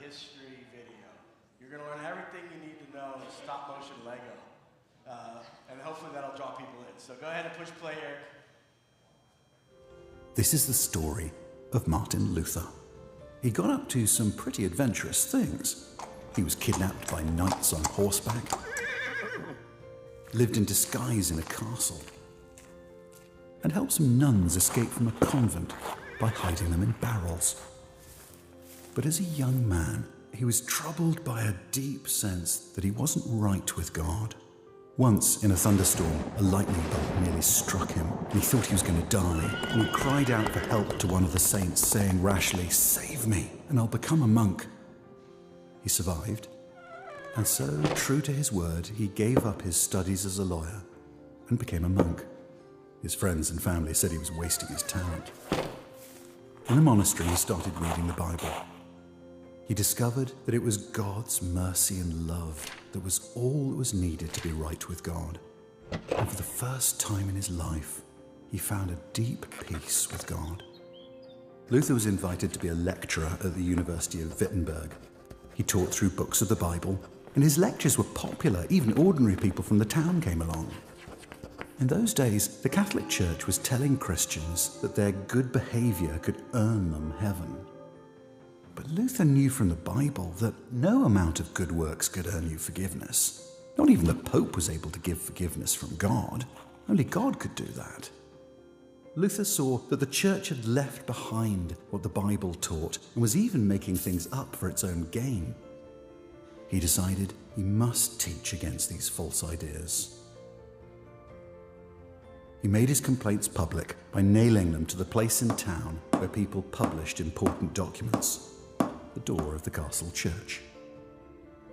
history video. You're going to learn everything you need to know in stop motion Lego. And hopefully that'll draw people in. So go ahead and push play, Eric. This is the story of Martin Luther. He got up to some pretty adventurous things. He was kidnapped by knights on horseback, lived in disguise in a castle, and helped some nuns escape from a convent by hiding them in barrels. But as a young man, he was troubled by a deep sense that he wasn't right with God. Once, in a thunderstorm, a lightning bolt nearly struck him, and he thought he was going to die, and he cried out for help to one of the saints, saying rashly, "Save me, and I'll become a monk." He survived, and so, true to his word, he gave up his studies as a lawyer and became a monk. His friends and family said he was wasting his talent. In a monastery, he started reading the Bible. He discovered that it was God's mercy and love that was all that was needed to be right with God. And for the first time in his life, he found a deep peace with God. Luther was invited to be a lecturer at the University of Wittenberg. He taught through books of the Bible, and his lectures were popular. Even ordinary people from the town came along. In those days, the Catholic Church was telling Christians that their good behavior could earn them heaven. But Luther knew from the Bible that no amount of good works could earn you forgiveness. Not even the Pope was able to give forgiveness from God. Only God could do that. Luther saw that the Church had left behind what the Bible taught and was even making things up for its own gain. He decided he must teach against these false ideas. He made his complaints public by nailing them to the place in town where people published important documents, the door of the castle church.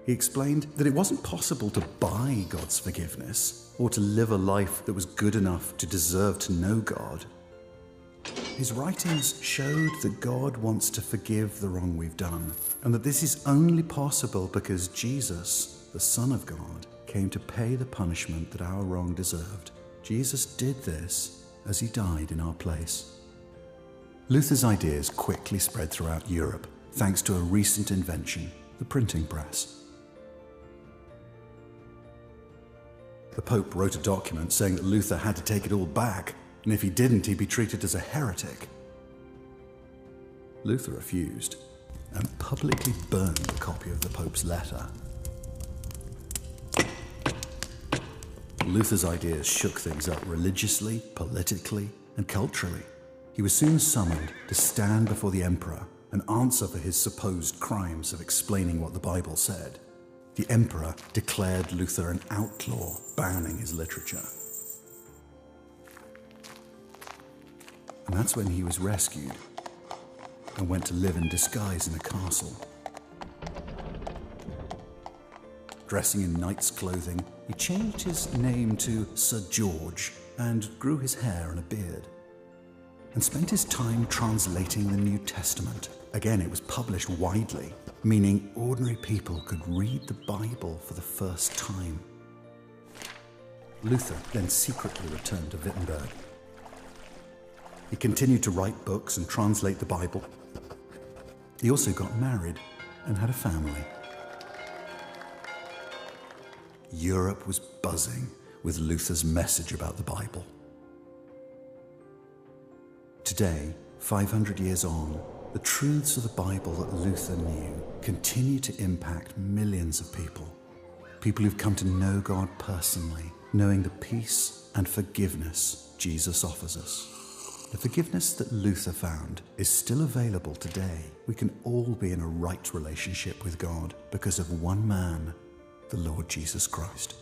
He explained that it wasn't possible to buy God's forgiveness or to live a life that was good enough to deserve to know God. His writings showed that God wants to forgive the wrong we've done, and that this is only possible because Jesus, the Son of God, came to pay the punishment that our wrong deserved. Jesus did this as he died in our place. Luther's ideas quickly spread throughout Europe, thanks to a recent invention, the printing press. The Pope wrote a document saying that Luther had to take it all back, and if he didn't, he'd be treated as a heretic. Luther refused and publicly burned a copy of the Pope's letter. Luther's ideas shook things up religiously, politically, and culturally. He was soon summoned to stand before the emperor and answer for his supposed crimes of explaining what the Bible said. The emperor declared Luther an outlaw, banning his literature. And that's when he was rescued and went to live in disguise in a castle. Dressing in knight's clothing, he changed his name to Sir George and grew his hair and a beard, and spent his time translating the New Testament. Again, it was published widely, meaning ordinary people could read the Bible for the first time. Luther then secretly returned to Wittenberg. He continued to write books and translate the Bible. He also got married and had a family. Europe was buzzing with Luther's message about the Bible. Today, 500 years on, the truths of the Bible that Luther knew continue to impact millions of people. People who've come to know God personally, knowing the peace and forgiveness Jesus offers us. The forgiveness that Luther found is still available today. We can all be in a right relationship with God because of one man, the Lord Jesus Christ.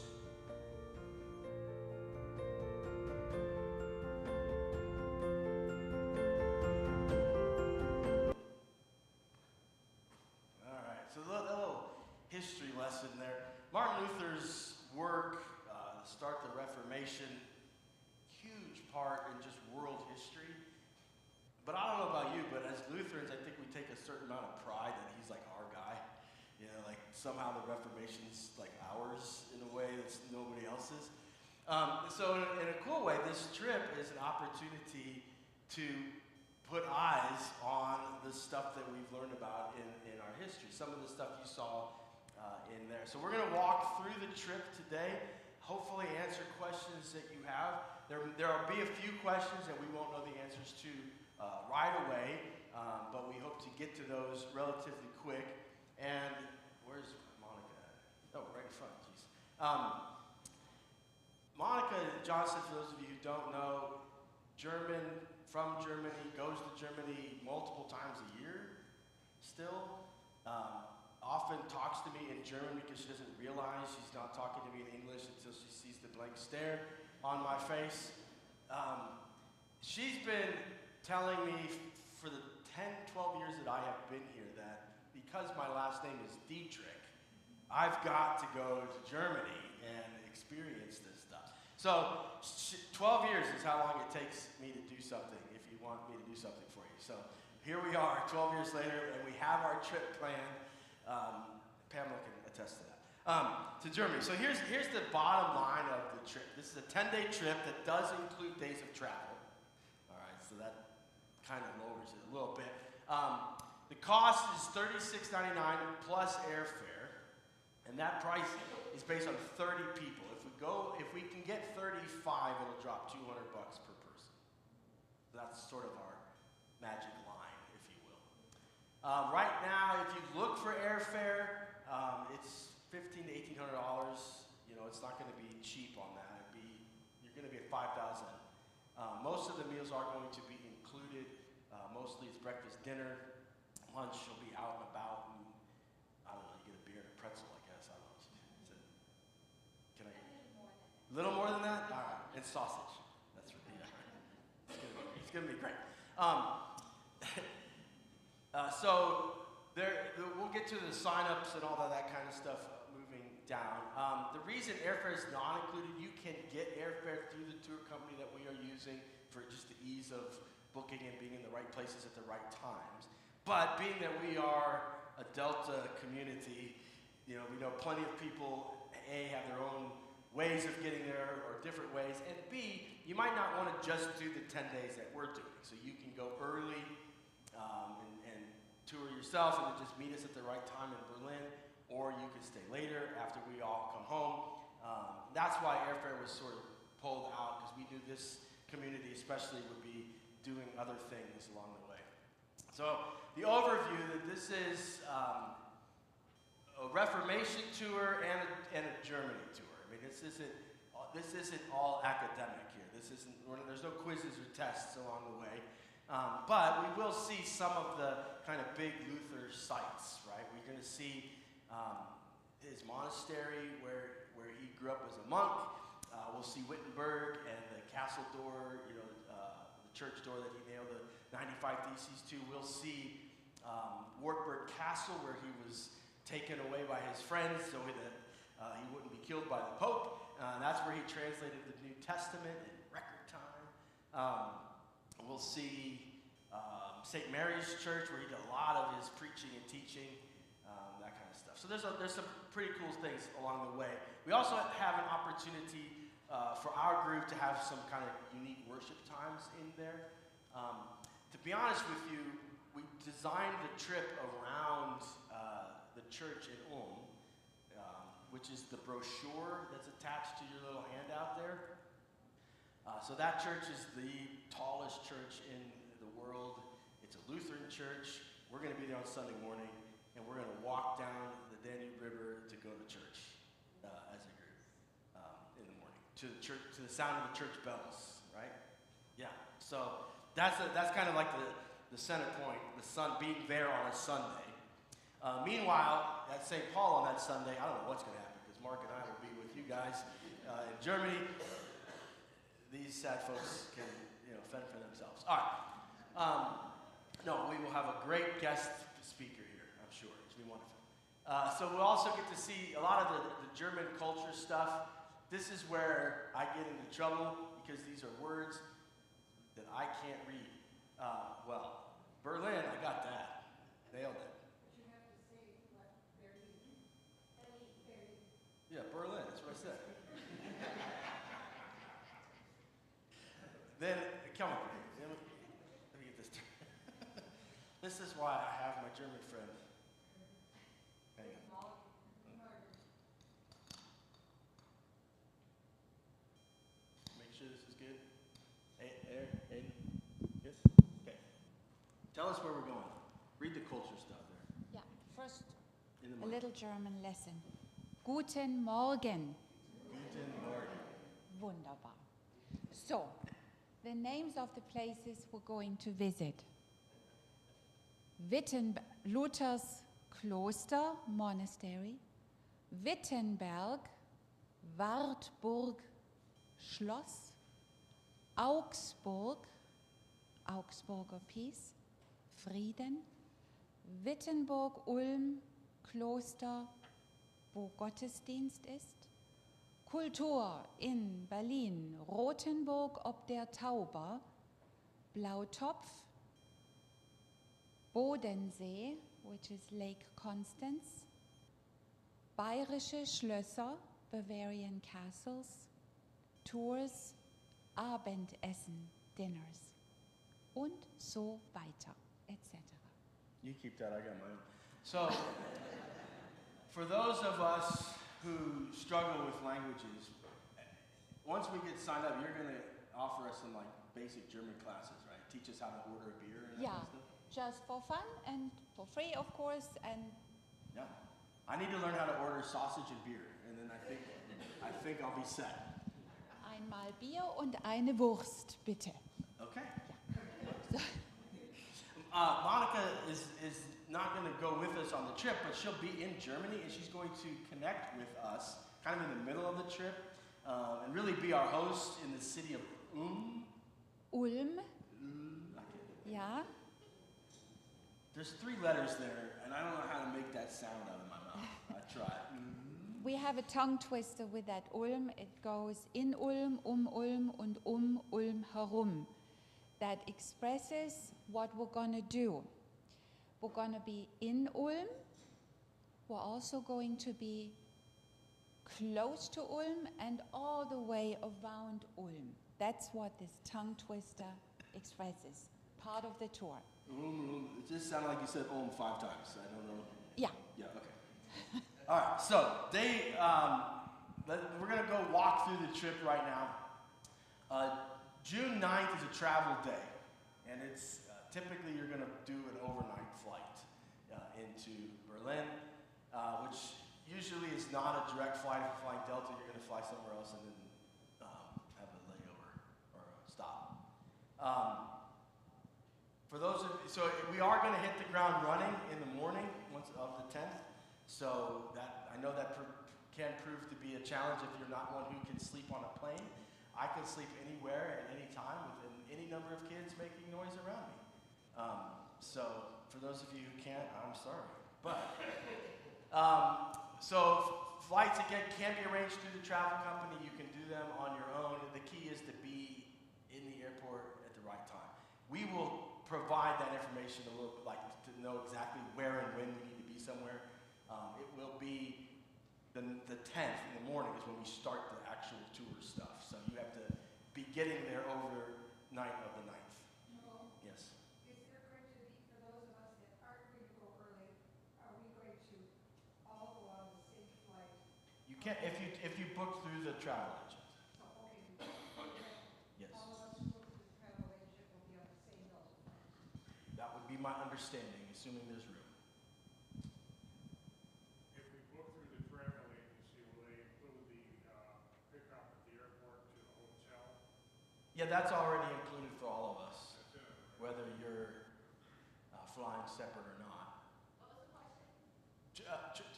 All right, so a little history lesson there. Martin Luther's work, start the Reformation, huge part in just world history. But I don't know about you, but as Lutherans, I think we take a certain amount of pride that he's like our guy. You know, like somehow the Reformation's like ours in a way that's nobody else's. So in a cool way, this trip is an opportunity to put eyes on the stuff that we've learned about in our history, some of the stuff you saw in there. So we're going to walk through the trip today, hopefully answer questions that you have. There will be a few questions that we won't know the answers to right away, but we hope to get to those relatively quick. And where's Monica at? Oh, right in front, jeez. Monica Johnson, for those of you who don't know, German, from Germany, goes to Germany multiple times a year still. Often talks to me in German because she doesn't realize she's not talking to me in English until she sees the blank stare on my face. She's been telling me for the 10, 12 years that I have been here that because my last name is Dietrich, I've got to go to Germany and experience this stuff. So 12 years is how long it takes me to do something if you want me to do something for you. So here we are 12 years later and we have our trip planned. Pamela can attest to that. To Germany. So here's the bottom line of the trip. This is a 10-day trip that does include days of travel. All right, so that kind of lowers it a little bit. The cost is $36.99 plus airfare, and that price is based on 30 people. If we can get 35, it'll drop $200 per person. That's sort of our magic line, if you will. Right now, if you look for airfare, it's $1,500 to $1,800. You know, it's not going to be cheap on that. You're going to be at $5,000. Most of the meals are going to be included. Mostly it's breakfast, dinner, lunch. You'll be out and about, and I don't know. You get a beer and a pretzel, I guess. I don't know. Can I? A little more than that? All right. And sausage. That's right. Yeah. It's going to be great. So we'll get to the sign-ups and all that kind of stuff moving down. The reason airfare is not included, you can get airfare through the tour company that we are using for just the ease of booking and being in the right places at the right times. But being that we are a Delta community, you know, we know plenty of people, A, have their own ways of getting there or different ways, and B, you might not want to just do the 10 days that we're doing. So you can go early and tour yourself and then just meet us at the right time in Berlin, or you can stay later after we all come home. That's why airfare was sort of pulled out, because we knew this community especially would be doing other things along the way. So the overview, that this is a Reformation tour and a Germany tour. I mean, this isn't all academic here. There's no quizzes or tests along the way. But we will see some of the kind of big Luther sites, right? We're going to see his monastery where he grew up as a monk. We'll see Wittenberg and the castle door, you know, the church door that he nailed the 95 Theses to. We'll see Wartburg Castle, where he was taken away by his friends so that he wouldn't be killed by the Pope. That's where he translated the New Testament in record time. We'll see St. Mary's Church, where he did a lot of his preaching and teaching, that kind of stuff. So there's some pretty cool things along the way. We also have an opportunity for our group to have some kind of unique worship times in there. To be honest with you, we designed the trip around the church in Ulm, which is the brochure that's attached to your little handout there. So that church is the tallest church in the world. It's a Lutheran church. We're going to be there on Sunday morning, and we're going to walk down the Danube River to go to church as a group in the morning, to the church, to the sound of the church bells, right? Yeah. So that's kind of like the center point, the sun being there on a Sunday. Meanwhile, at St. Paul on that Sunday, I don't know what's going to happen, because Mark and I will be with you guys in Germany. These sad folks can, fend for themselves. All right. No, we will have a great guest speaker here, I'm sure. It's going to be wonderful. So we'll also get to see a lot of the German culture stuff. This is where I get into trouble, because these are words that I can't read. Well, Berlin, I got that. Nailed it. But you have to say what Berlin. Yeah, Berlin, that's what I said. Then, come on. Let me get this. is why I have my German friend. Hang on. Make sure this is good. Hey, Aiden. Good? Okay. Tell us where we're going. Read the culture stuff there. Yeah, first In the a morning. little German lesson. Guten Morgen. Guten Morgen. Wunderbar. So, the names of the places we're going to visit. Luther's Kloster, Monastery. Wittenberg, Wartburg, Schloss. Augsburg, Augsburger Peace, Frieden. Wittenburg, Ulm, Kloster, wo Gottesdienst ist. Kultur in Berlin, Rothenburg ob der Tauber, Blautopf, Bodensee, which is Lake Constance, bayerische Schlösser, Bavarian castles, Tours, Abendessen, dinners und so weiter, etc. You keep that, I got mine. So, for those of us who struggle with languages, once we get signed up, you're going to offer us some like basic German classes, right? Teach us how to order a beer and that Yeah, kind of stuff? just for fun and for free, of course, and Yeah. I need to learn how to order sausage and beer, and then I think I'll be set. einmal Bier und eine Wurst, bitte. Okay. Monica is not going to go with us on the trip, but she'll be in Germany, and she's going to connect with us kind of in the middle of the trip and really be our host in the city of Ulm, I can't do it. ja. There's 3 letters there, and I don't know how to make that sound out of my mouth. I tried. We have a tongue twister with that Ulm. It goes in Ulm und Ulm herum. That expresses what we're going to do. We're going to be in Ulm. We're also going to be close to Ulm and all the way around Ulm. That's what this tongue twister expresses. Part of the tour. It just sounded like you said 5 times. I don't know. Yeah. Yeah, okay. All right, so we're going to go walk through the trip right now. June 9th is a travel day, and it's typically you're going to do an overnight flight into Berlin, which usually is not a direct flight. If you're flying Delta, you're going to fly somewhere else and then have a layover or a stop. For those of so we are going to hit the ground running in the morning once of the 10th. So that I know that can prove to be a challenge if you're not one who can sleep on a plane. I can sleep anywhere at any time within any number of kids making noise around me. So for those of you who can't, I'm sorry. But so flights again can be arranged through the travel company. You can do them on your own. The key is to be in the airport at the right time. We will provide that information a little bit, like to know exactly where and when we need to be somewhere. It will be the 10th in the morning is when we start the actual tour stuff. So you have to be getting there overnight of the 9th. No. Yes. Is there going to be, for those of us that aren't going to go early, are we going to all go on the same flight? You can if you book through the travel agent. So, okay, Yes. all of us who look at the travel agent will be on the same Delta flight. That would be my understanding, assuming there's room. If we book through the travel agency, will they include the pickup at the airport to the hotel? Yeah, that's already included for all of us, That's in it. whether you're flying separate or not.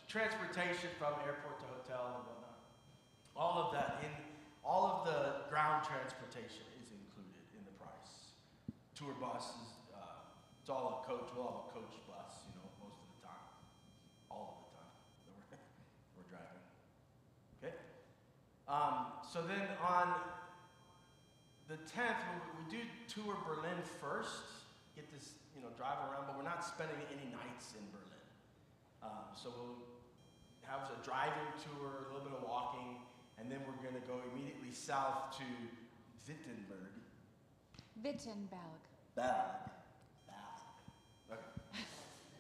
Transportation from airport to hotel and whatnot. All of that all of the ground transportation is included in the price. Tour buses, it's all a coach. We'll have a coach bus, most of the time, all of the time that we're driving. Okay. So then on the 10th, we do tour Berlin first. Get this, drive around, but we're not spending any nights in Berlin. So we'll have a driving tour, a little bit of walking, and then we're going to go immediately south to Wittenberg. Wittenberg. Bad. Okay.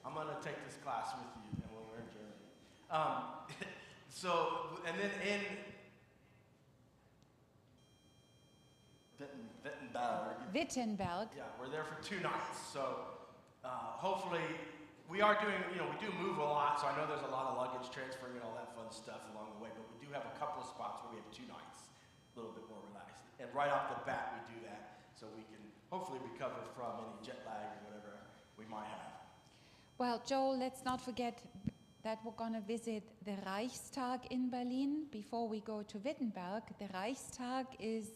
I'm going to take this class with you and when we're in Germany. And then in Wittenberg. yeah, we're there for 2 nights. So hopefully, we are doing, we do move a lot, so I know there's a lot of luggage transferring and all that fun stuff along the way, but we do have a couple of spots where we have 2 nights, a little bit more relaxed. And right off the bat, we do that so we can hopefully recover from any jet lag or whatever we might have. Well, Joel, let's not forget that we're going to visit the Reichstag in Berlin before we go to Wittenberg. The Reichstag is,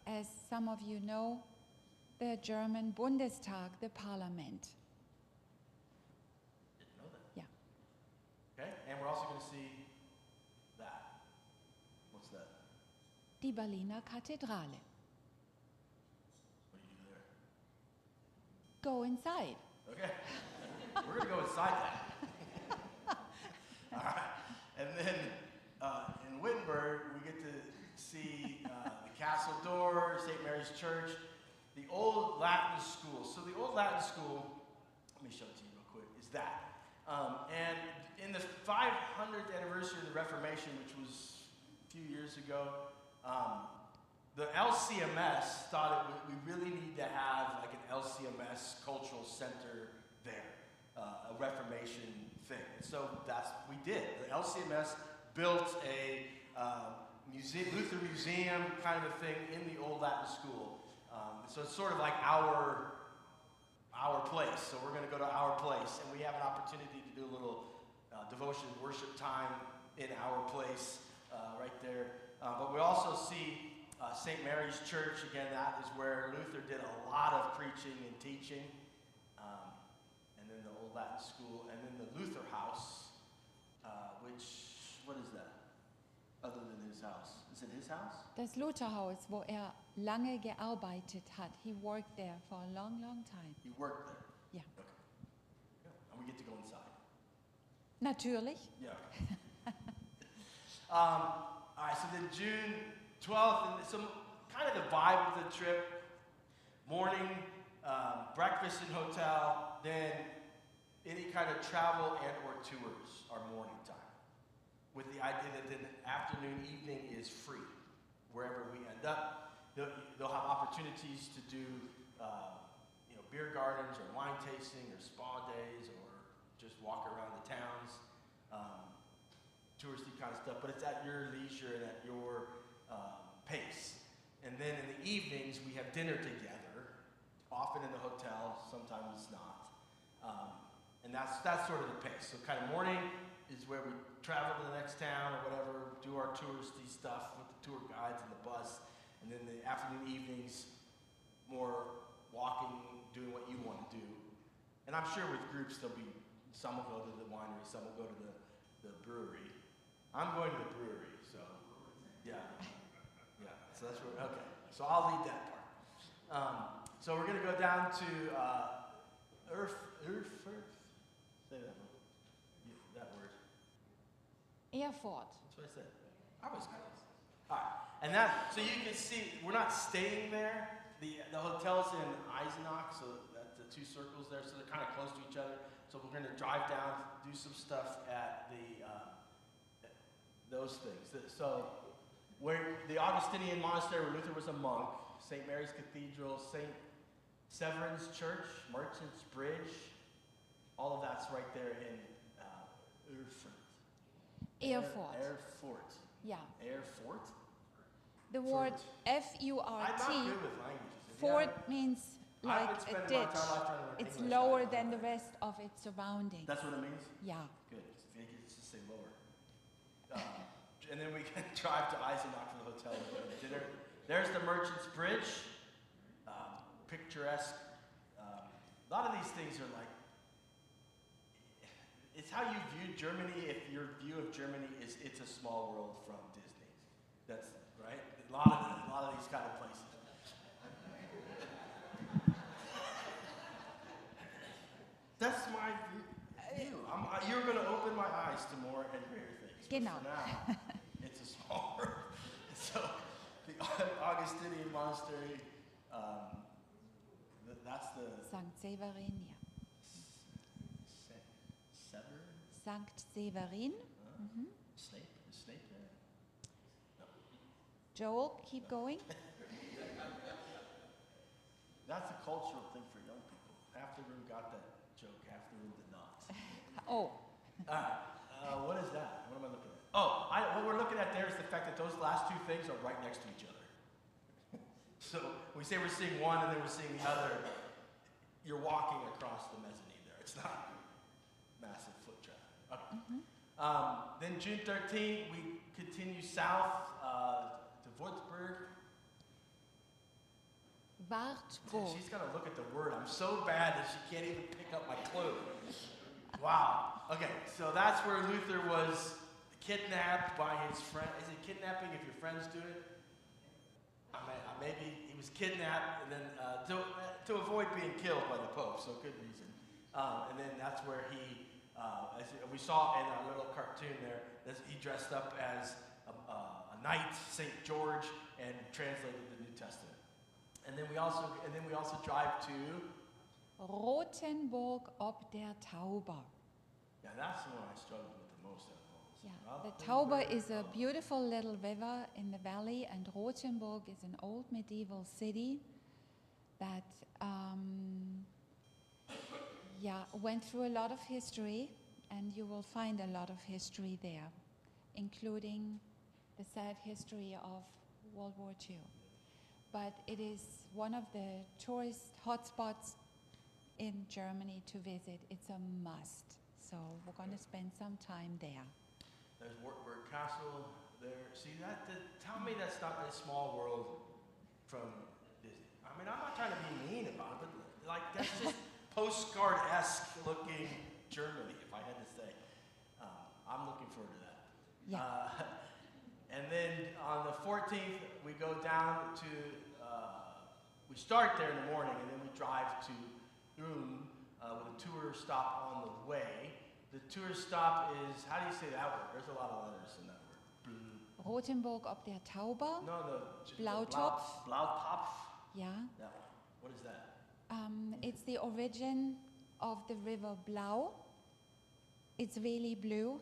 as some of you know, the German Bundestag, the parliament. Didn't know that. Yeah. Okay, and we're also going to see that. What's that? Die Berliner Kathedrale. What do you do there? Go inside. Okay, we're going to go inside that. All right, and then in Wittenberg, we get to see the castle door, St. Mary's Church, the old Latin school. So the old Latin school, let me show it to you real quick, is that. And in the 500th anniversary of the Reformation, which was a few years ago, the LCMS thought we really need to have like an LCMS cultural center there, a Reformation thing. And so we did. The LCMS built a Luther museum kind of a thing in the old Latin school. So it's sort of like our place. So we're going to go to our place, and we have an opportunity to do a little devotion worship time in our place right there. But we also see St. Mary's Church. Again, that is where Luther did a lot of preaching and teaching. And then the old Latin school, and then the Luther House, what is that? Other than his house. Is it his house? Das Lutherhaus, wo lange gearbeitet hat. He worked there for a long, long time. He worked there? Yeah. Okay. Yeah. And we get to go inside? Natürlich. Yeah. All right, so then June 12th, and some kind of the vibe of the trip, morning, breakfast in hotel, then any kind of travel and or tours are morning time, with the idea that then afternoon, evening is free, wherever we end up. They'll have opportunities to do beer gardens or wine tasting or spa days or just walk around the towns, touristy kind of stuff, but it's at your leisure and at your pace. And then in the evenings, we have dinner together, often in the hotel, sometimes it's not. And that's sort of the pace. So kind of morning is where we travel to the next town or whatever, do our touristy stuff with the tour guides and the bus. And then the afternoon, evenings, more walking, doing what you want to do. And I'm sure with groups, some will go to the winery, some will go to the brewery. I'm going to the brewery, so yeah. So that's where, okay. So I'll lead that part. So we're going to go down to Erfurt. Say that one. That word. Erfurt. That's what I said. I was close. All right. And so you can see, we're not staying there. The hotel's in Eisenach, so that's the 2 circles there, so they're kind of close to each other. So we're going to drive down, do some stuff at those things. So where the Augustinian monastery where Luther was a monk, St. Mary's Cathedral, St. Severin's Church, Merchant's Bridge, all of that's right there in Erfurt. Erfurt. Yeah. Erfurt? The word F-U-R-T, I'm not good with languages. fort means like I've been a spending my ditch. entire life trying to learn It's English. lower than the rest of its surroundings. That's what it means? Yeah. Good. It's just say lower. And then we can drive to Eisenach for the hotel and go to dinner. There's the Merchant's Bridge. Picturesque. A lot of these things are like, it's how you view Germany if your view of Germany is It's a Small World from Disney. That's right? A lot of these kind of places. That's my view. You're going to open my eyes to more and greater things. Genau. But for now, it's a small world. So the Augustinian monastery, that's the St. Severin, yeah. Sankt Severin. Snape? Is Snape there? No. Joel, keep going. That's a cultural thing for young people. Half the room got that joke, half the room did not. Oh, What is that? What am I looking at? Oh, what we're looking at there is the fact that those last two things are right next to each other. So we say we're seeing one and then we're seeing the other. You're walking across the mezzanine there. It's not massive foot traffic. Okay. Then June 13th, we continue south to Würzburg. Wartburg. She's got to look at the word. I'm so bad that she can't even pick up my clue. Wow. Okay, so that's where Luther was kidnapped by his friend. Is it kidnapping if your friends do it? Maybe he was kidnapped and then to avoid being killed by the Pope, so good reason. And then that's where he, as we saw in our little cartoon there, he dressed up as a knight, St. George, and translated the New Testament. And then we also drive to Rothenburg ob der Tauber. Yeah, that's the one I struggled with the most out of all this. Yeah, the Tauber is a beautiful little river in the valley, and Rothenburg is an old medieval city that went through a lot of history, and you will find a lot of history there, including the sad history of World War II. But it is one of the tourist hotspots in Germany to visit. It's a must. So we're going to spend some time there. There's Wartburg Castle there. See that? Tell me that's not a small world from Disney. I mean, I'm not trying to be mean about it, but like that's just postcard-esque looking Germany, if I had to say. I'm looking forward to that. Yeah. And then on the 14th, we go down to, we start there in the morning, and then we drive to Ulm with a tour stop on the way. The tour stop is, how do you say that word? There's a lot of letters in that word. Rothenburg ob der Tauber. No, Blautopf. Blautopf. Yeah. That one. What is that? It's the origin of the river Blau. It's really blue.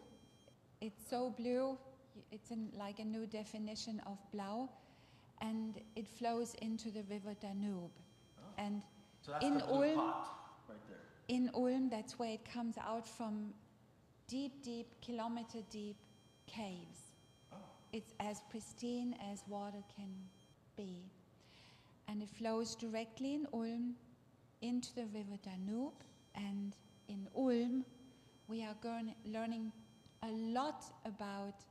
It's so blue. It's like a new definition of Blau. And it flows into the river Danube. Oh. And So that's in the blue Ulm, pot right there. in Ulm, that's where it comes out from deep, kilometer deep caves. Oh. It's as pristine as water can be. And it flows directly in Ulm into the river Danube. And in Ulm, we are learning a lot about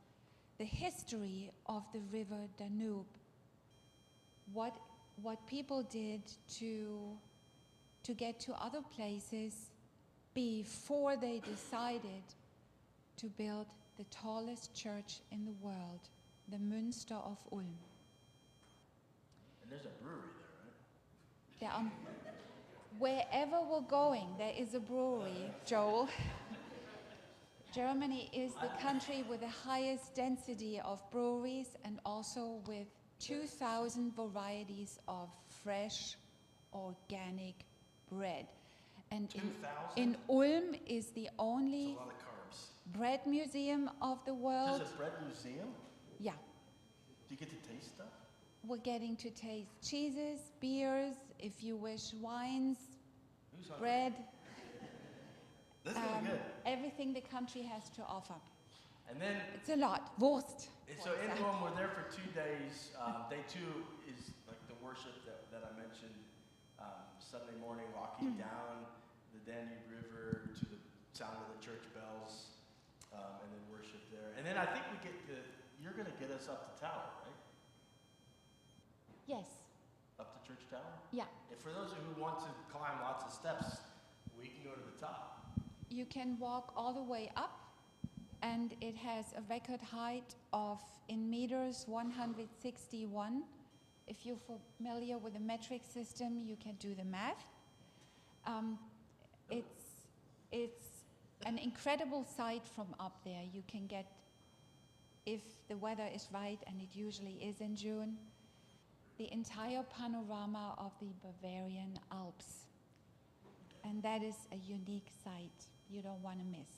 the history of the river Danube. What people did to get to other places before they decided to build the tallest church in the world, the Münster of Ulm. And there's a brewery there, right? Wherever we're going, there is a brewery, Joel. Germany is the country with the highest density of breweries and also with 2,000 varieties of fresh, organic bread. And 2,000? in Ulm is the That's only a lot of carbs. bread museum of the world. There's a bread museum? Yeah, Do you get to taste stuff? we're getting to taste cheeses, beers, if you wish, wines, Who's hungry? bread, This is gonna be good. everything the country has to offer. And then, It's a lot. Wurst. so for in example. Rome, we're there for 2 days. Day 2 is like the worship that I mentioned. Sunday morning, walking down the Danube River to the sound of the church bells, and then worship there. And then I think you're gonna get us up the tower, right? Yes. Up the church tower? Yeah. And for those who want to climb lots of steps, we can go to the top. You can walk all the way up, and it has a record height of, in meters, 161. If you're familiar with the metric system, you can do the math. It's an incredible sight from up there. You can get, if the weather is right, and it usually is in June, the entire panorama of the Bavarian Alps. And that is a unique sight you don't want to miss.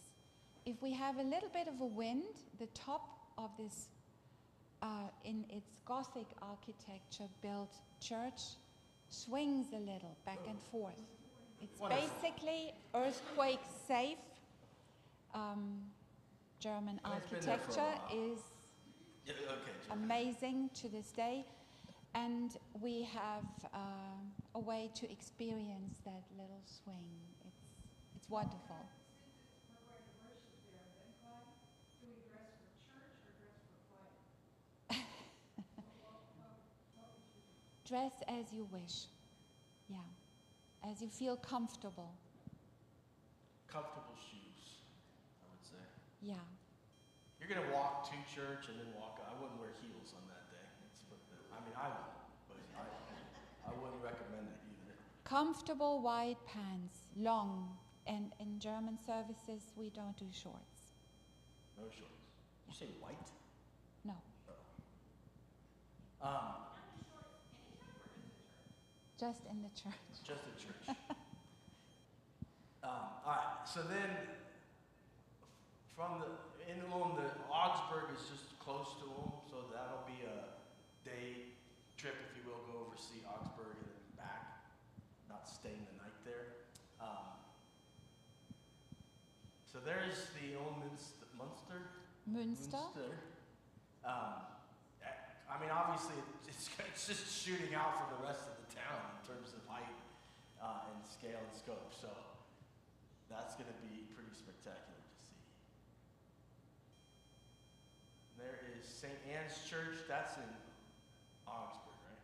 if we have a little bit of a wind, the top of this, in its Gothic architecture built church, swings a little back and forth. It's Wonderful. basically earthquake safe. German And it's been there for a architecture while. is Yeah, okay. Jim. amazing to this day, and we have a way to experience that little swing. It's wonderful. Since we're going to worship there, then Clyde, do we dress for church or dress for flight? What would you do? Dress as you wish. Yeah, as you feel comfortable. Comfortable shoes, I would say. Yeah. You're gonna walk to church and then walk. I wouldn't wear heels on that day. I mean, I would, but I wouldn't recommend it either. Comfortable white pants, long, and in German services we don't do shorts. No shorts. You say white? No. Just in the church. Just at church. All right. So then, from in Ulm, the Augsburg is just close to Ulm, so that'll be a day trip, if you will, go over see Augsburg and then back, not staying the night there. So there's the old Munster. Münster. I mean, obviously, it's just shooting out for the rest of the town in terms of height and scale and scope. So that's going to be pretty spectacular to see. There is St. Anne's Church. That's in Augsburg, right?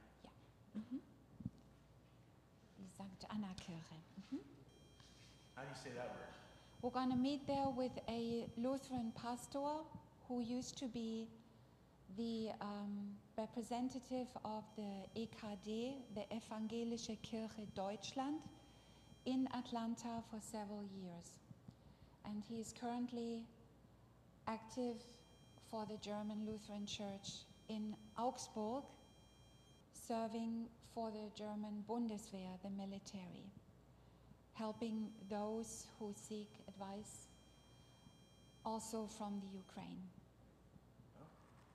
Die St. Anna Kirche. How do you say that word? We're going to meet there with a Lutheran pastor who used to be the representative of the EKD, the Evangelische Kirche Deutschland, in Atlanta for several years. And he is currently active for the German Lutheran Church in Augsburg, serving for the German Bundeswehr, the military, helping those who seek advice also from the Ukraine.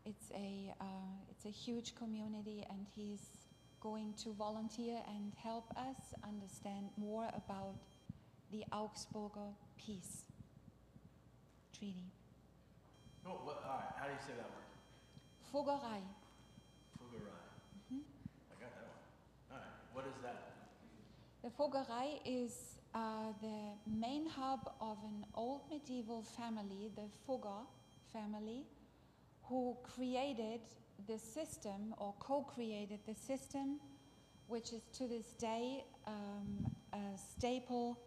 It's a huge community, and he's going to volunteer and help us understand more about the Augsburger Peace Treaty. Oh, all right. How do you say that word? Fuggerei. Fuggerei. I got that one. All right. What is that? The Fuggerei is the main hub of an old medieval family, the Fugger family, who created the system or co-created the system, which is to this day a staple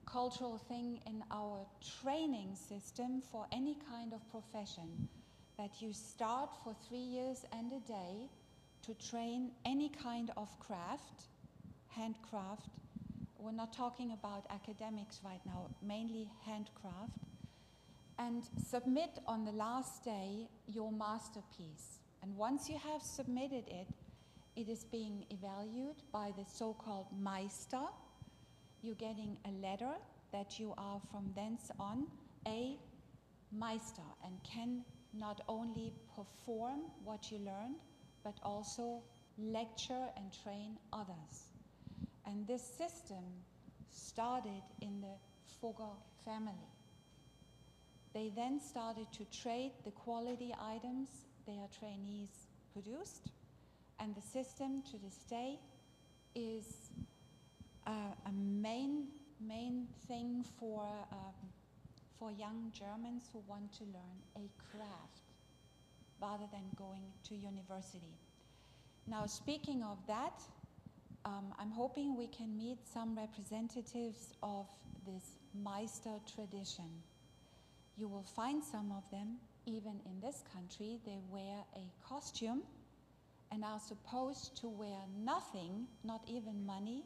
cultural thing in our training system for any kind of profession, that you start for 3 years and a day to train any kind of craft, handcraft. We're not talking about academics right now, mainly handcraft, and submit on the last day your masterpiece. And once you have submitted it, it is being evaluated by the so-called Meister. You're getting a letter that you are from thence on a Meister and can not only perform what you learned, but also lecture and train others. And this system started in the Fugger family. They then started to trade the quality items their trainees produced, and the system to this day is a main thing for young Germans who want to learn a craft rather than going to university. Now, speaking of that, I'm hoping we can meet some representatives of this Meister tradition. You will find some of them, even in this country. They wear a costume and are supposed to wear nothing, not even money,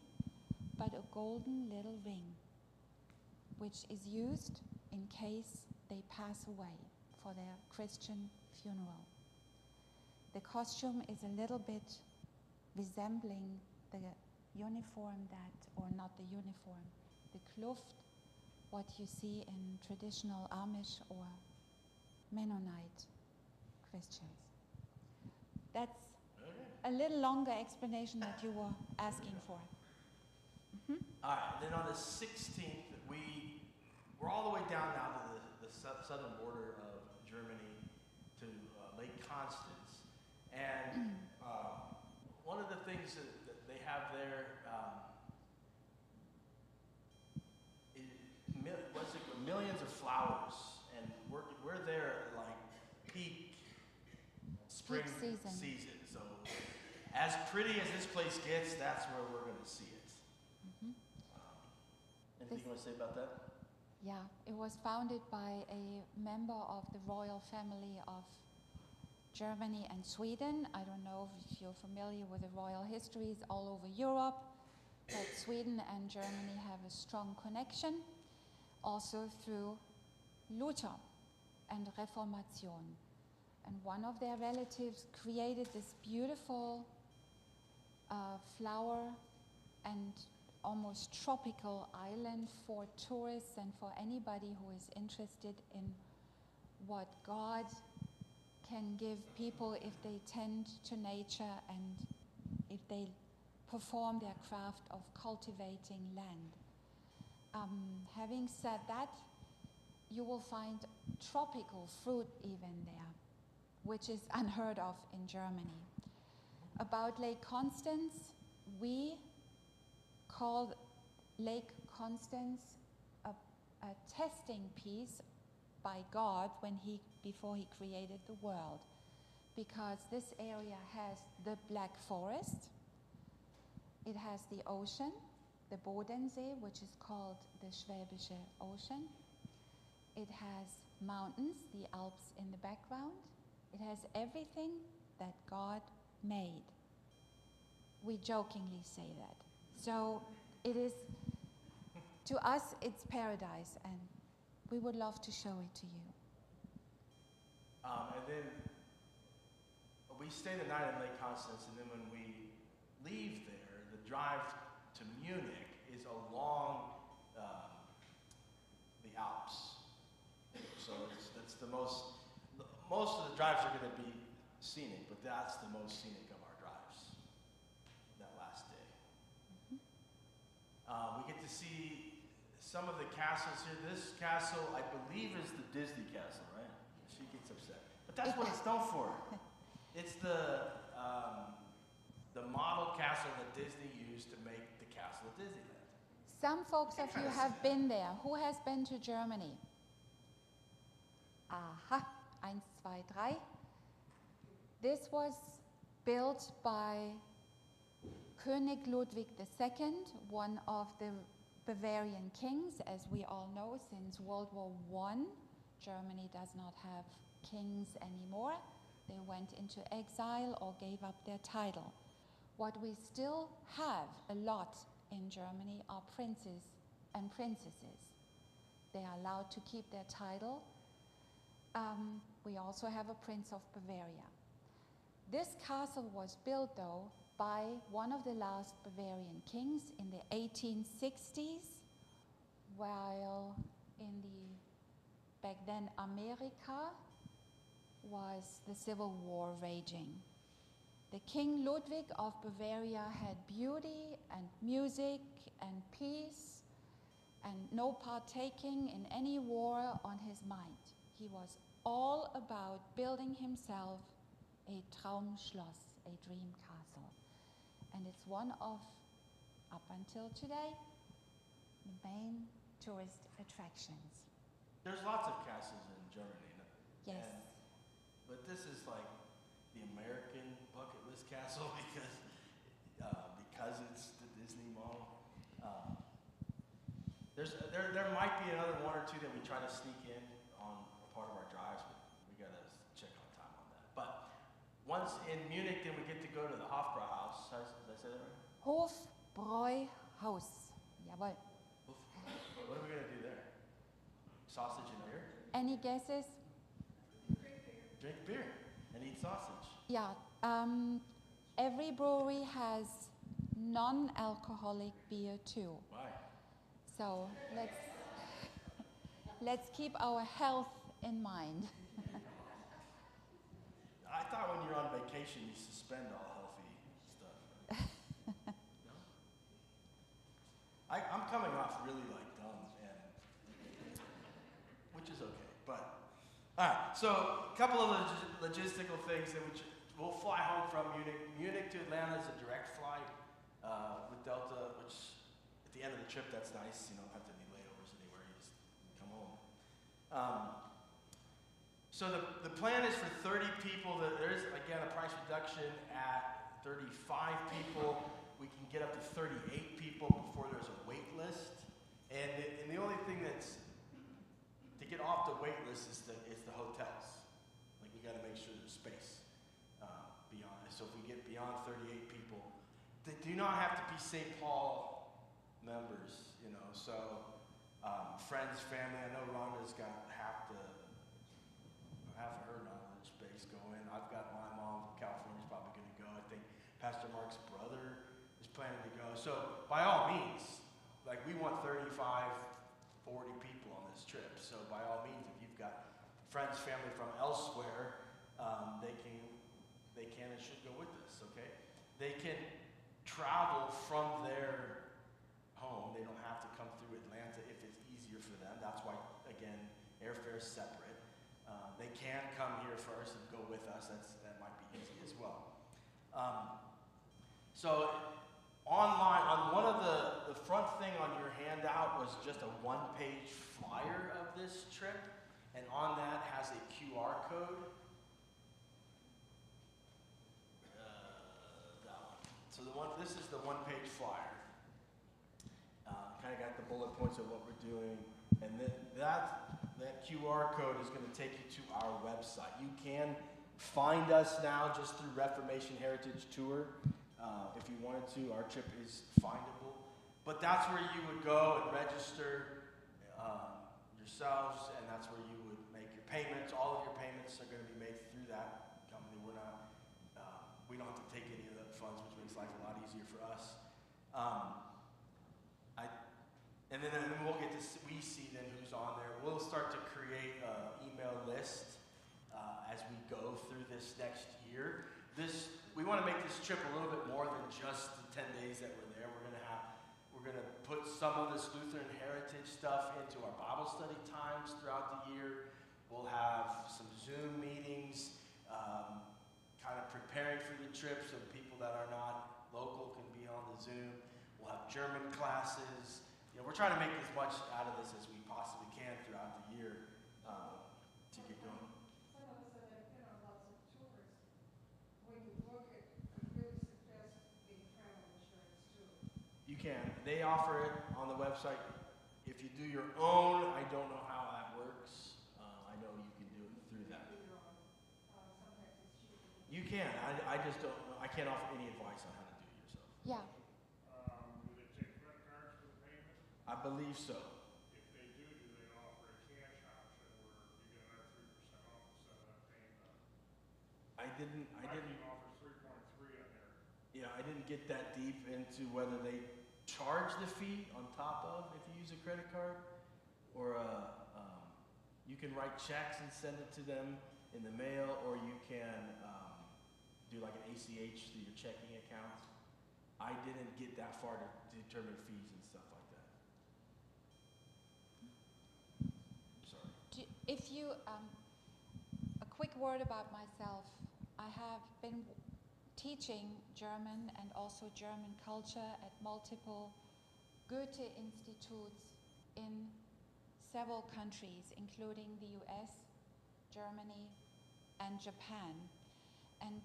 but a golden little ring, which is used in case they pass away for their Christian funeral. The costume is a little bit resembling the uniform that, or not the uniform, the Kluft what you see in traditional Amish or Mennonite Christians. That's a little longer explanation that you were asking for. All right, then on the 16th, we're all the way down now to the southern border of Germany to Lake Constance. And one of the things that they have there millions of flowers. And we're there at like peak spring season. So as pretty as this place gets, that's where we're going to see it. Anything you want to say about that? Yeah, it was founded by a member of the royal family of Germany and Sweden. I don't know if you're familiar with the royal histories all over Europe, but Sweden and Germany have a strong connection, also through Luther and Reformation. And one of their relatives created this beautiful flower and almost tropical island for tourists and for anybody who is interested in what God can give people if they tend to nature and if they perform their craft of cultivating land. Having said that, you will find tropical fruit even there, which is unheard of in Germany. About Lake Constance, we call Lake Constance a testing piece by God before he created the world, because this area has the Black Forest, it has the ocean, the Bodensee, which is called the Schwäbische Ocean, it has mountains, the Alps in the background, it has everything that God made. We jokingly say that. So it is, to us, it's paradise, and we would love to show it to you. And then we stay the night in Lake Constance, and then when we leave there, the drive to Munich is along the Alps. So that's the most of the drives are going to be scenic, but that's the most scenic of our drives, that last day. We get to see some of the castles here. This castle, I believe, is the Disney castle, right? She gets upset. But that's what it's known for. It's the model castle that Disney used to make the castle at Disneyland. Some folks of you have been there. Who has been to Germany? Aha, 1, 2, 3. This was built by König Ludwig II, one of the Bavarian kings. As we all know, since World War I, Germany does not have kings anymore. They went into exile or gave up their title. What we still have a lot in Germany are princes and princesses. They are allowed to keep their title. We also have a Prince of Bavaria. This castle was built, though, by one of the last Bavarian kings in the 1860s, while back then America was the Civil War raging. The King Ludwig of Bavaria had beauty and music and peace and no partaking in any war on his mind. He was all about building himself a Traumschloss, a dream castle. And it's one of, up until today, the main tourist attractions. There's lots of castles in Germany. Yes. But this is like the American bucket list castle because it's the Disney model. There might be another one or two that we try to sneak in on a part of our drives, but we gotta check on time on that. But once in Munich, then we get to go to the Hofbrauhaus. Did I say that right? Hofbräuhaus. Jawohl. What are we gonna do there? Sausage and beer? Any guesses? Drink beer and eat sausage. Yeah. Every brewery has non-alcoholic beer too. Why? So let's. let's keep our health in mind. I thought when you're on vacation, you suspend all healthy stuff. No? I'm coming off really like dumb, and which is okay. But all right, so a couple of logistical things that we'll fly home from Munich. Munich to Atlanta is a direct flight with Delta, which at the end of the trip, that's nice. You don't have to any layovers anywhere. You just come home. So the plan is for 30 people. There is, again, a price reduction at 35 people. We can get up to 38 people before there's a wait list. And the only thing that's, to get off the wait list is the hotels. Like, we got to make sure there's space beyond it. So if we get beyond 38 people, they do not have to be St. Paul members, you know. So friends, family, I know Rhonda's got half of her knowledge base going. I've got my mom from California is probably going to go. I think Pastor Mark's brother is planning to go. So by all means, like, we want 35, 40 people on this trip. So by all means, if you've got friends, family from elsewhere, they can and should go with us, okay? They can travel from their home. They don't have to come through Atlanta if it's easier for them. That's why, again, airfare is separate. They can come here first and go with us. That might be easy as well. So online, on one of the front thing on your handout was just a one-page flyer of this trip, and on that has a QR code. That one. So this is the one-page flyer. Kind of got the bullet points of what we're doing, and then that QR code is going to take you to our website. You can find us now just through Reformation Heritage Tour. If you wanted to, our trip is findable. But that's where you would go and register yourselves, and that's where you would make your payments. All of your payments are going to be made through that company. We don't have to take any of the funds, which makes life a lot easier for us. And then we'll get to see then who's on there. We'll start to create an email list as we go through this next year. We want to make this trip a little bit more than just the 10 days that we're there. We're going to put some of this Lutheran heritage stuff into our Bible study times throughout the year. We'll have some Zoom meetings, kind of preparing for the trip so people that are not local can be on the Zoom. We'll have German classes. You know, we're trying to make as much out of this as we possibly can throughout the year to get going. Some of us that have been on lots of tours, when you book it, I really suggest the travel insurance too. You can. They offer it on the website. If you do your own, I don't know how that works. I know you can do it through that. Sometimes it's cheaper. You can. I just don't know. I can't offer any advice on how to do it yourself. Yeah. Do they take credit cards for the payment? I believe so. If they do they offer a cash option where you get another 3% off instead of that paying the... I didn't. Viking offers 3.3 on there. Yeah, I didn't get that deep into whether they charge the fee on top of if you use a credit card, or you can write checks and send it to them in the mail, or you can do like an ACH through your checking account. I didn't get that far to determine fees and stuff like that. Sorry. If you, a quick word about myself. I have been teaching German and also German culture at multiple Goethe institutes in several countries, including the US, Germany, and Japan. And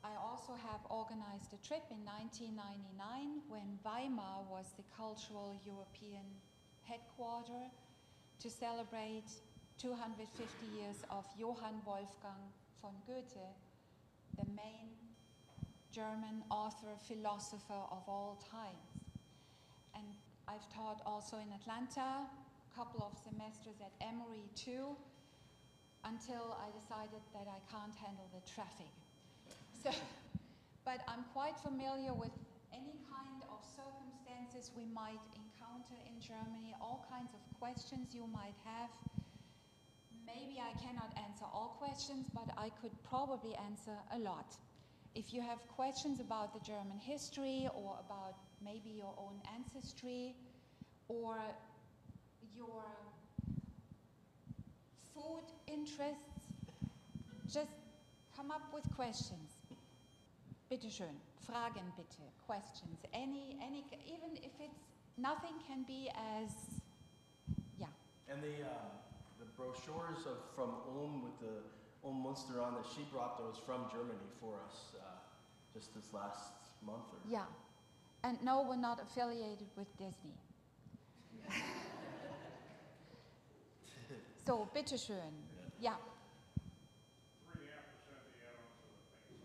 I also have organized a trip in 1999 when Weimar was the cultural European headquarter to celebrate 250 years of Johann Wolfgang von Goethe, the main German author, philosopher of all times. And I've taught also in Atlanta, a couple of semesters at Emory too, until I decided that I can't handle the traffic. So, but I'm quite familiar with any kind of circumstances we might encounter encounter in Germany, all kinds of questions you might have. Maybe I cannot answer all questions, but I could probably answer a lot. If you have questions about the German history or about maybe your own ancestry or your food interests, just come up with questions. Bitte schön, Fragen bitte, questions. Any, even if it's nothing can be as, yeah. And the brochures from Ulm with the Ulm Munster on that she brought those from Germany for us just this last month. Or Yeah, and no, we're not affiliated with Disney. So, bitteschön. Yeah. 3.5%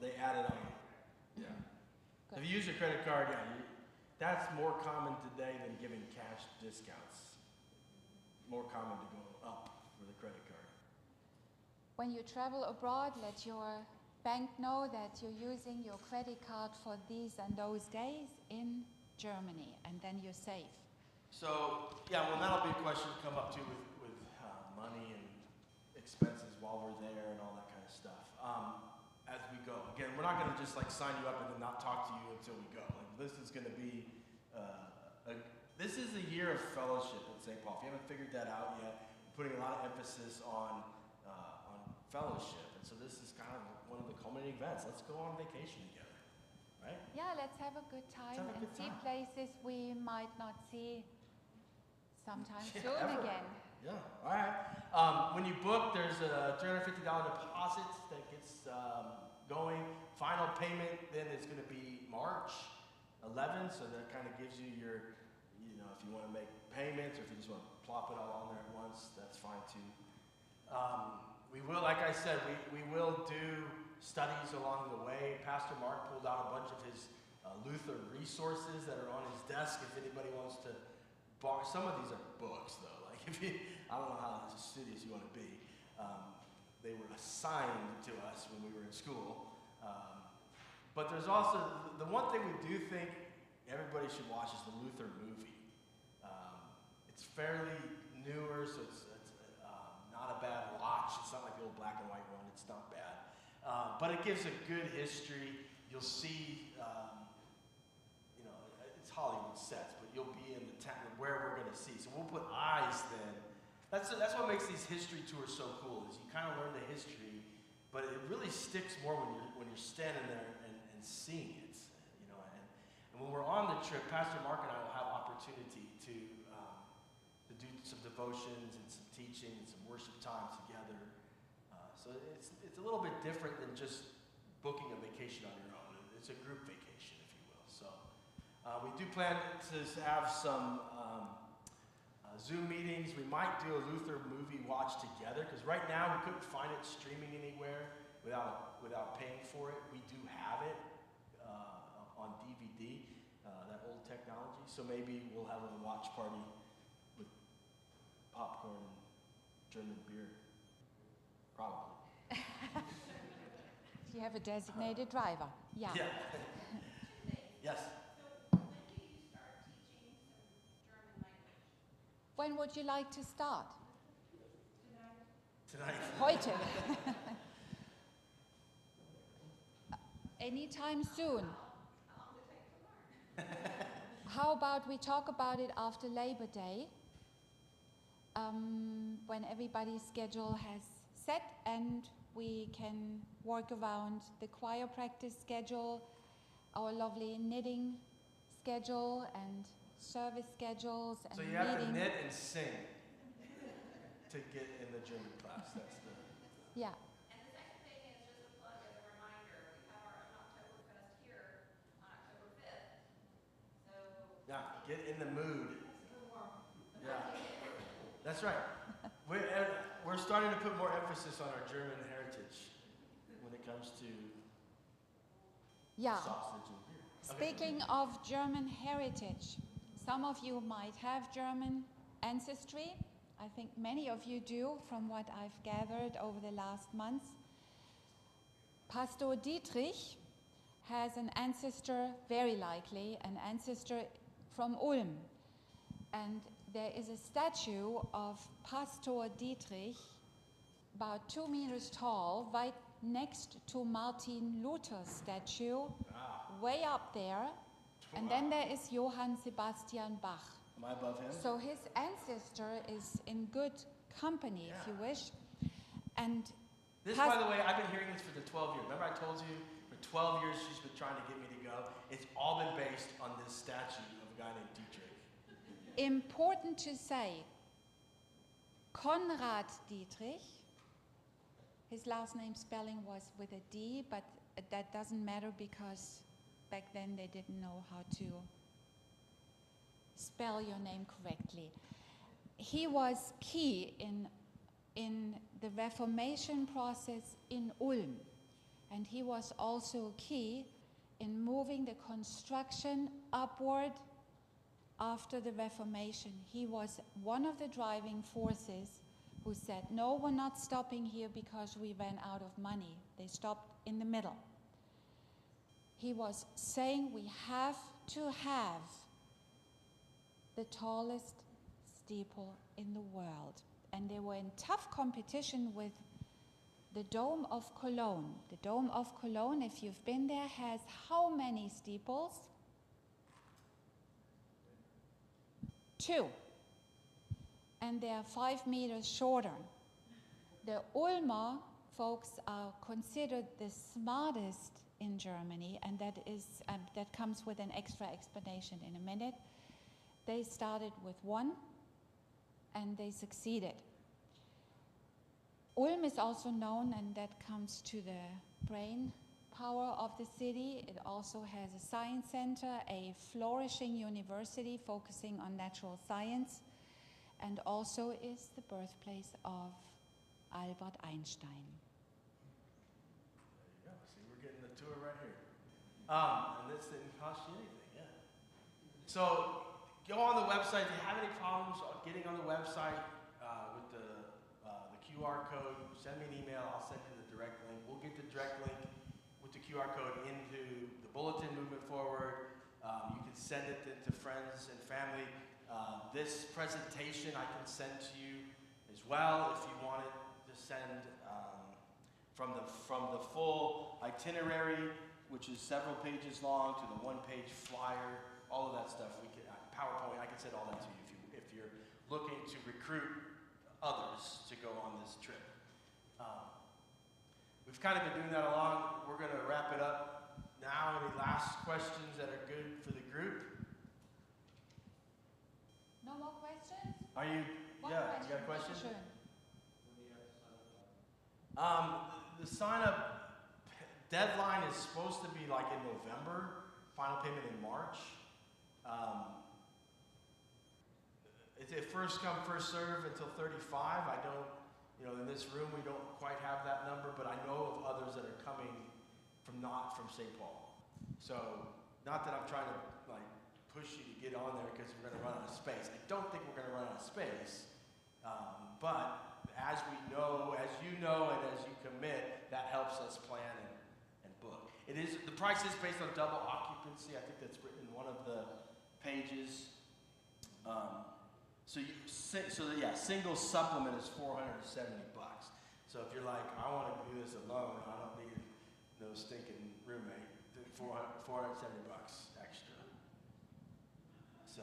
they add on to the thing. they added on. Yeah. Good. If you use a credit card, yeah, that's more common today than giving cash discounts. More common to go up for the credit card. When you travel abroad, let your bank know that you're using your credit card for these and those days in Germany, and then you're safe. So, yeah, well, that'll be a question to come up too with money and expenses while we're there and all that kind of stuff. As we go, again, we're not going to just like sign you up and then not talk to you until we go. Like, this is going to be this is a year of fellowship at St. Paul. If you haven't figured that out yet, we're putting a lot of emphasis on fellowship, and so this is kind of one of the culminating events. Let's go on vacation together, right? Yeah, let's have a good time have a and good see time. places we might not see sometime Yeah, soon ever. again. Yeah, all right. When you book, there's a $350 deposit that gets going. Final payment then is going to be March 11, so that kind of gives you your, you know, if you want to make payments or if you just want to plop it all on there at once, that's fine too. We will, like I said, we will do studies along the way. Pastor Mark pulled out a bunch of his Luther resources that are on his desk if anybody wants to borrow. Some of these are books though. Like if you, I don't know how studious you want to be. They were assigned to us when we were in school. But there's also, the one thing we do think everybody should watch is the Luther movie. It's fairly newer, so it's not a bad watch. It's not like the old black and white one. It's not bad. But it gives a good history. You'll see, you know, it's Hollywood sets, but you'll be in the town where we're going to see. So we'll put eyes then. That's what makes these history tours so cool, is you kind of learn the history, but it really sticks more when you're standing there and seeing it. You know, and when we're on the trip, Pastor Mark and I will have opportunity to do some devotions and some teaching and some worship time together. So it's a little bit different than just booking a vacation on your own. It's a group vacation, if you will. So we do plan to have some Zoom meetings. We might do a Luther movie watch together, because right now we couldn't find it streaming anywhere without paying for it. We do have it on DVD, that old technology. So maybe we'll have a watch party with popcorn and German beer. Probably. If you have a designated driver, yeah. Yeah. Yes. So when do you start teaching some German language? When would you like to start? Tonight? Tonight. Heute. Anytime soon. How long does it take to learn? How about we talk about it after Labor Day, when everybody's schedule has set and we can work around the choir practice schedule, our lovely knitting schedule and service schedules and So you have to reading. knit and sing to get in the German class. That's the. Yeah. And the second thing is just a plug as a reminder, we have our own Oktoberfest here on October 5th. So. Yeah, get in the mood. Warm. Yeah, that's right. We're starting to put more emphasis on our German heritage when it comes to Yeah. sausage and beer. Okay. Speaking of German heritage, some of you might have German ancestry. I think many of you do, from what I've gathered over the last months. Pastor Dietrich has an ancestor, very likely, an ancestor from Ulm. And there is a statue of Pastor Dietrich, about 2 meters tall, right next to Martin Luther's statue, way up there. And then there is Johann Sebastian Bach. Am I above him? So his ancestor is in good company, if you wish. And This, by the way, I've been hearing this for the 12 years. Remember I told you, for 12 years she's been trying to get me to go. It's all been based on this statue of a guy named Dietrich. important to say, Konrad Dietrich, his last name spelling was with a D, but that doesn't matter because back then they didn't know how to spell your name correctly. He was key in the Reformation process in Ulm, and he was also key in moving the construction upward after the Reformation. He was one of the driving forces who said, no, we're not stopping here because we ran out of money. They stopped in the middle. He was saying we have to have the tallest steeple in the world. And they were in tough competition with the Dome of Cologne. The Dome of Cologne, if you've been there, has how many steeples? 2. And they are 5 meters shorter. The Ulmer folks are considered the smartest in Germany, and that comes with an extra explanation in a minute. They started with 1, and they succeeded. Ulm is also known, and that comes to the brain power of the city. It also has a science center, a flourishing university focusing on natural science, and also is the birthplace of Albert Einstein. There you go. See, we're getting the tour right here. And this didn't cost you anything, yeah. So go on the website. If you have any problems getting on the website with the QR code, send me an email. I'll send you the direct link. We'll get the direct link with the QR code into the bulletin moving forward. You can send it to friends and family. This presentation I can send to you as well if you wanted to send from the full itinerary, which is several pages long, to the one-page flyer, all of that stuff. We can PowerPoint. I can send all that to you if you're looking to recruit others to go on this trip. We've kind of been doing that along. We're going to wrap it up now. Any last questions that are good for the group? No more questions? Are you? One Yeah, you got a question? Sure. The sign-up deadline is supposed to be like in November. Final payment in March. It's a first come, first serve until 35. I don't, in this room we don't quite have that number, but I know of others that are coming not from St. Paul. So, not that I'm trying to push you to get on there because we're going to run out of space. I don't think we're going to run out of space, but as we know, as you know, and as you commit, that helps us plan and book. The price is based on double occupancy. I think that's written in one of the pages. Single supplement is $470. So if you're like, I want to do this alone, I don't need no stinking roommate, $470 extra. So,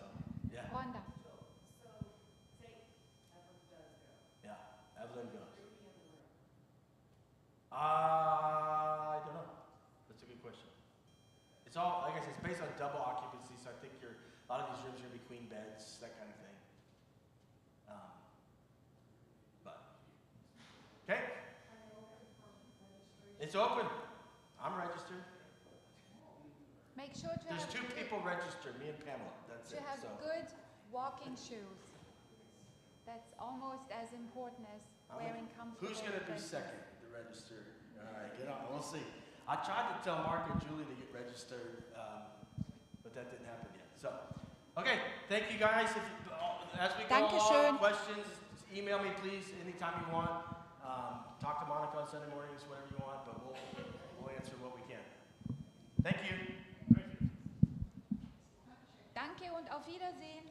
yeah. Wanda. So say Evelyn does go. Yeah, Evelyn goes. Who'd be in the room? I don't know. That's a good question. It's all, like I said, it's based on double occupancy, so I think a lot of these rooms are going to be queen beds, that kind of thing. Okay? It's open. I'm registered. Make sure to There's have 2 people registered, me and Pamela. That's it. have So good walking shoes. That's almost as important as wearing comfortable. who's going to be dresses. second to register? All right, get on. We'll see. I tried to tell Mark and Julie to get registered, but that didn't happen yet. So, okay, thank you guys. As we go Dankeschön. along, questions, email me please anytime you want. Talk to Monica on Sunday mornings, whatever you want, but we'll answer what we can. Thank you. Danke und auf Wiedersehen.